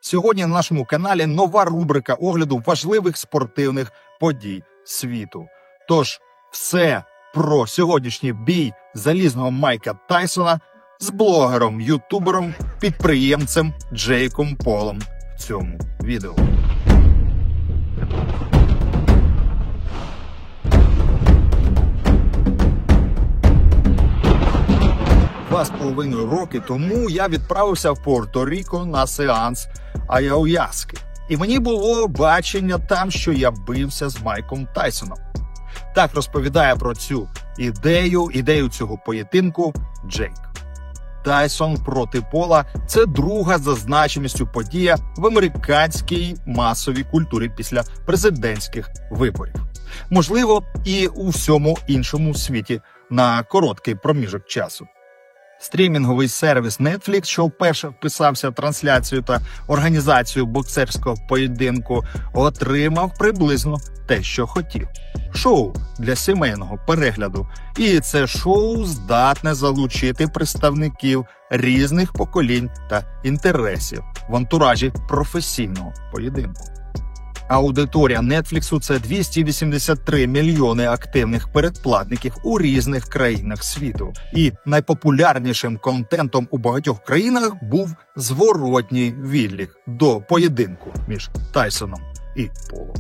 Сьогодні на нашому каналі нова рубрика огляду важливих спортивних подій світу. Тож, все про сьогоднішній бій залізного Майка Тайсона з блогером, ютубером, підприємцем Джейком Полом в цьому відео. 2,5 роки тому я відправився в Пуерто-Ріко на сеанс аяуяски. І мені було бачення там, що я бився з Майком Тайсоном. Так розповідає про цю ідею цього поєдинку Джейк. Тайсон проти Пола – це друга за значимістю подія в американській масовій культурі після президентських виборів. Можливо, і у всьому іншому світі на короткий проміжок часу. Стрімінговий сервіс Netflix, що вперше вписався в трансляцію та організацію боксерського поєдинку, отримав приблизно те, що хотів. Шоу для сімейного перегляду. І це шоу здатне залучити представників різних поколінь та інтересів в антуражі професійного поєдинку. Аудиторія Нетфліксу – це 283 мільйони активних передплатників у різних країнах світу. І найпопулярнішим контентом у багатьох країнах був зворотній відлік до поєдинку між Тайсоном і Полом.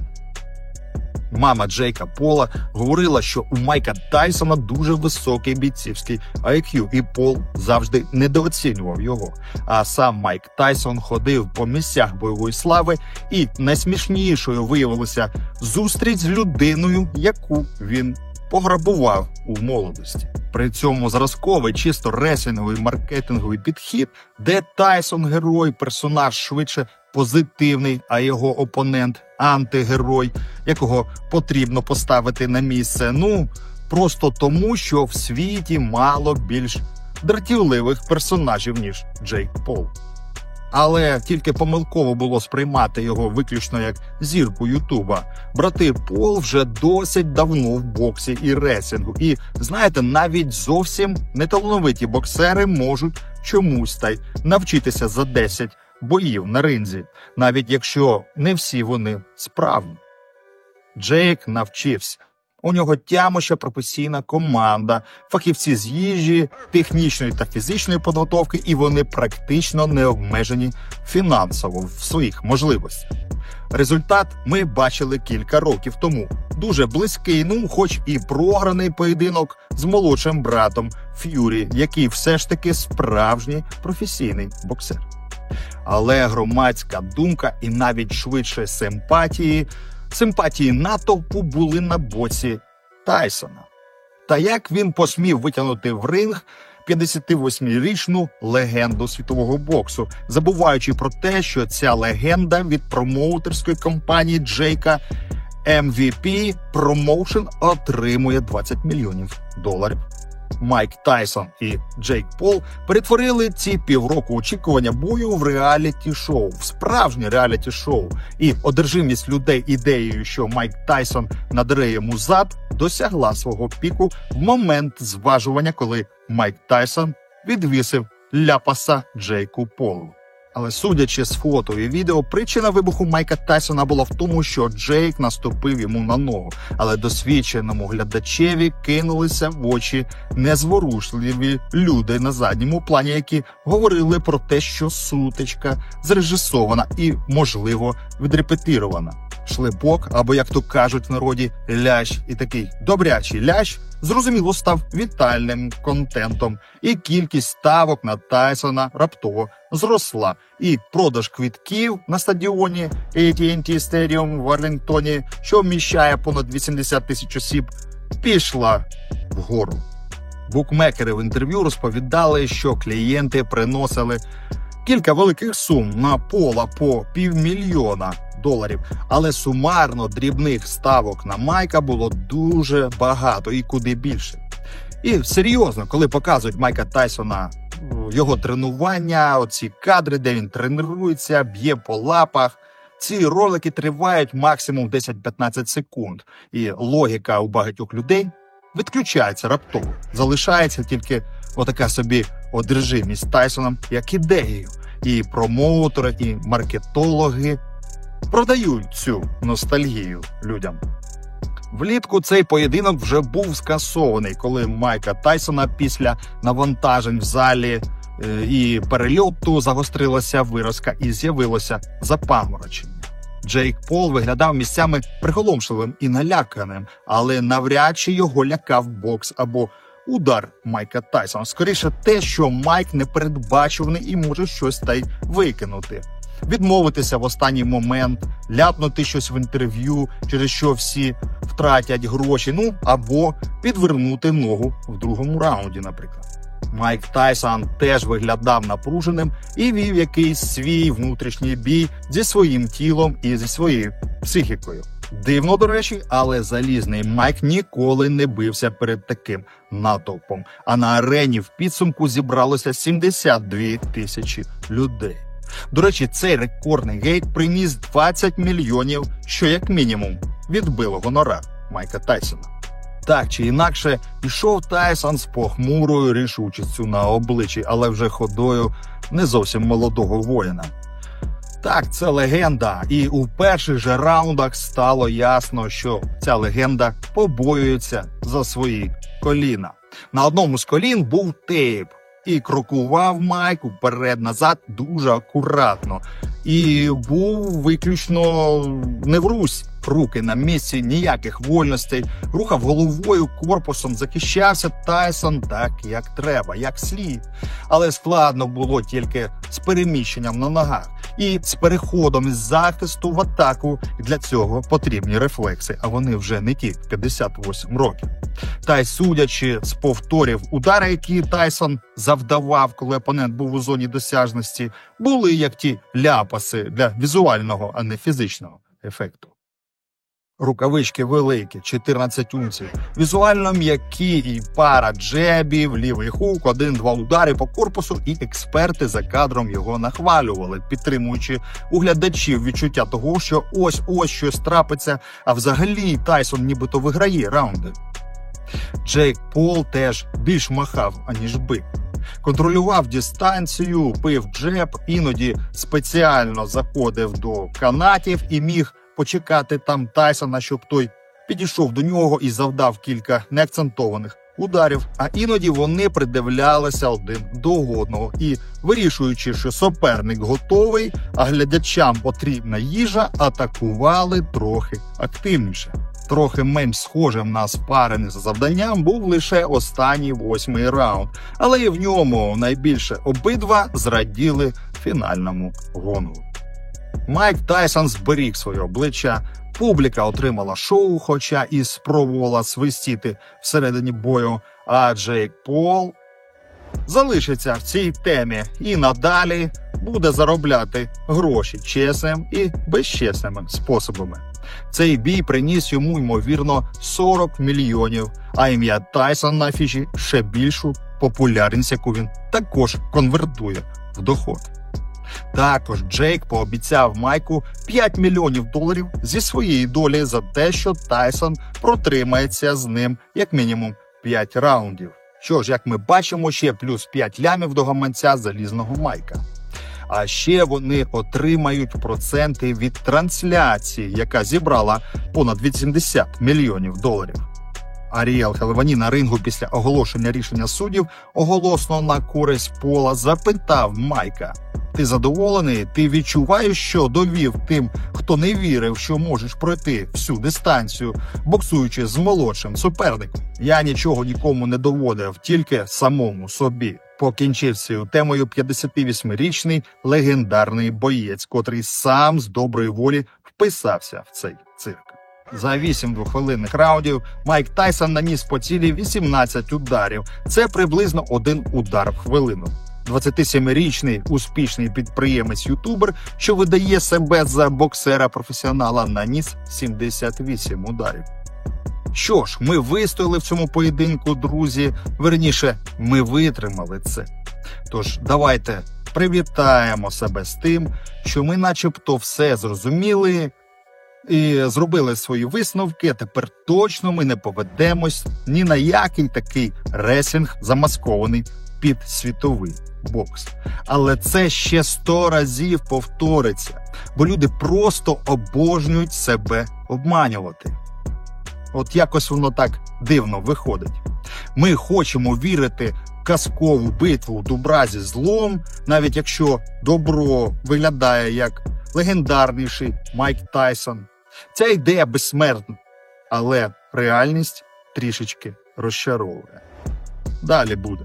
Мама Джейка Пола говорила, що у Майка Тайсона дуже високий бійцівський IQ, і Пол завжди недооцінював його. А сам Майк Тайсон ходив по місцях бойової слави, і найсмішнішою виявилася зустріч з людиною, яку він пограбував у молодості. При цьому зразковий, чисто реслінговий маркетинговий підхід, де Тайсон – герой, персонаж швидше позитивний, а його опонент – антигерой, якого потрібно поставити на місце. Просто тому, що в світі мало більш дратівливих персонажів, ніж Джейк Пол. Але тільки помилково було сприймати його виключно як зірку Ютуба. Брати Пол вже досить давно в боксі і реслінгу. І, знаєте, навіть зовсім неталановиті боксери можуть чомусь та й навчитися за 10 боїв на ринзі, навіть якщо не всі вони справні. Джейк навчився. У нього тямуща професійна команда, фахівці з їжі, технічної та фізичної підготовки, і вони практично не обмежені фінансово в своїх можливостях. Результат ми бачили кілька років тому. Дуже близький, хоч і програний поєдинок з молодшим братом Ф'юрі, який все ж таки справжній професійний боксер. Але громадська думка і навіть швидше симпатії натовпу були на боці Тайсона. Та як він посмів витягнути в ринг 58-річну легенду світового боксу, забуваючи про те, що ця легенда від промоутерської компанії Джейка MVP Promotion отримує $20 мільйонів. Майк Тайсон і Джейк Пол перетворили ці півроку очікування бою в реаліті-шоу, в справжнє реаліті-шоу. І одержимість людей ідеєю, що Майк Тайсон надере йому зад, досягла свого піку в момент зважування, коли Майк Тайсон відвісив ляпаса Джейку Полу. Але судячи з фото і відео, причина вибуху Майка Тайсона була в тому, що Джейк наступив йому на ногу. Але досвідченому глядачеві кинулися в очі незворушливі люди на задньому плані, які говорили про те, що сутичка зрежисована і, можливо, відрепетирована. Шлепок, або, як то кажуть в народі, лящ, і такий добрячий лящ, зрозуміло, став вітальним контентом, і кількість ставок на Тайсона раптово зросла. І продаж квитків на стадіоні AT&T Stadium в Арлінгтоні, що вміщає понад 80 тисяч осіб, пішла вгору. Букмекери в інтерв'ю розповідали, що клієнти приносили кілька великих сум на Пола по $500 000, але сумарно дрібних ставок на Майка було дуже багато і куди більше. І серйозно, коли показують Майка Тайсона, його тренування, оці кадри, де він тренується, б'є по лапах, ці ролики тривають максимум 10-15 секунд. І логіка у багатьох людей відключається раптово. Залишається тільки отака собі одержимість Тайсоном як ідеєю. І промоутери, і маркетологи продають цю ностальгію людям. Влітку цей поєдинок вже був скасований, коли Майка Тайсона після навантажень в залі і перельоту загострилася виразка і з'явилося запаморочення. Джейк Пол виглядав місцями приголомшливим і наляканим, але навряд чи його лякав бокс або удар Майка Тайсона. Скоріше те, що Майк непередбачуваний і може щось та й викинути. Відмовитися в останній момент, ляпнути щось в інтерв'ю, через що всі втратять гроші, або підвернути ногу в другому раунді, наприклад. Майк Тайсон теж виглядав напруженим і вів якийсь свій внутрішній бій зі своїм тілом і зі своєю психікою. Дивно, до речі, але залізний Майк ніколи не бився перед таким натовпом, а на арені в підсумку зібралося 72 тисячі людей. До речі, цей рекордний гейт приніс 20 мільйонів, що як мінімум відбило гонорар Майка Тайсона. Так чи інакше, пішов Тайсон з похмурою рішучістю на обличчі, але вже ходою не зовсім молодого воїна. Так, це легенда, і у перших же раундах стало ясно, що ця легенда побоюється за свої коліна. На одному з колін був тейп, і крокував Майк вперед-назад дуже акуратно. І був виключно не врусь. Руки на місці, ніяких вольностей. Рухав головою, корпусом, захищався Тайсон так, як треба, як слід. Але складно було тільки з переміщенням на ногах. І з переходом із захисту в атаку. І для цього потрібні рефлекси, а вони вже не ті в 58 років. Та й судячи з повторів, удари, які Тайсон завдавав, коли опонент був у зоні досяжності, були як ті ляпаси для візуального, а не фізичного ефекту. Рукавички великі, 14 унців, візуально м'які і пара джебів, лівий хук, 1-2 удари по корпусу, і експерти за кадром його нахвалювали, підтримуючи у глядачів відчуття того, що ось-ось щось трапиться, а взагалі Тайсон нібито виграє раунди. Джейк Пол теж більш махав, аніж бив. Контролював дистанцію, пив джеб, іноді спеціально заходив до канатів і міг почекати там Тайсона, щоб той підійшов до нього і завдав кілька неакцентованих ударів, а іноді вони придивлялися один до одного і, вирішуючи, що суперник готовий, а глядачам потрібна їжа, атакували трохи активніше. Трохи менш схожим на спарене за завданням був лише останній 8-й раунд, але і в ньому найбільше обидва зраділи фінальному гонгу. Майк Тайсон зберіг своє обличчя, публіка отримала шоу, хоча і спробувала свистіти всередині бою, а Джейк Пол залишиться в цій темі і надалі буде заробляти гроші чесним і безчесними способами. Цей бій приніс йому, ймовірно, 40 мільйонів, а ім'я Тайсон на афіші ще більшу популярність, яку він також конвертує в доход. Також Джейк пообіцяв Майку 5 мільйонів доларів зі своєї долі за те, що Тайсон протримається з ним як мінімум 5 раундів. Що ж, як ми бачимо, ще плюс 5 лямів до гаманця залізного Майка. А ще вони отримають проценти від трансляції, яка зібрала понад 80 мільйонів доларів. Аріел Хелвані на рингу після оголошення рішення суддів, оголошеного на користь Пола, запитав Майка: «Ти задоволений? Ти відчуваєш, що довів тим, хто не вірив, що можеш пройти всю дистанцію, боксуючи з молодшим суперником?» «Я нічого нікому не доводив, тільки самому собі», покінчив цією темою 58-річний легендарний боєць, котрий сам з доброї волі вписався в цей цирк. За 8 двохвилинних раундів Майк Тайсон наніс по цілі 18 ударів. Це приблизно 1 удар в хвилину. 27-річний успішний підприємець-ютубер, що видає себе за боксера-професіонала, наніс 78 ударів. Що ж, ми вистояли в цьому поєдинку, друзі. Верніше, ми витримали це. Тож, давайте привітаємо себе з тим, що ми начебто все зрозуміли і зробили свої висновки. Тепер точно ми не поведемось ні на який такий рестлінг, замаскований під світовий бокс. Але це ще 100 разів повториться, бо люди просто обожнюють себе обманювати. От якось воно так дивно виходить. Ми хочемо вірити в казкову битву добра зі злом, навіть якщо добро виглядає як легендарніший Майк Тайсон. Ця ідея безсмертна, але реальність трішечки розчаровує. Далі буде.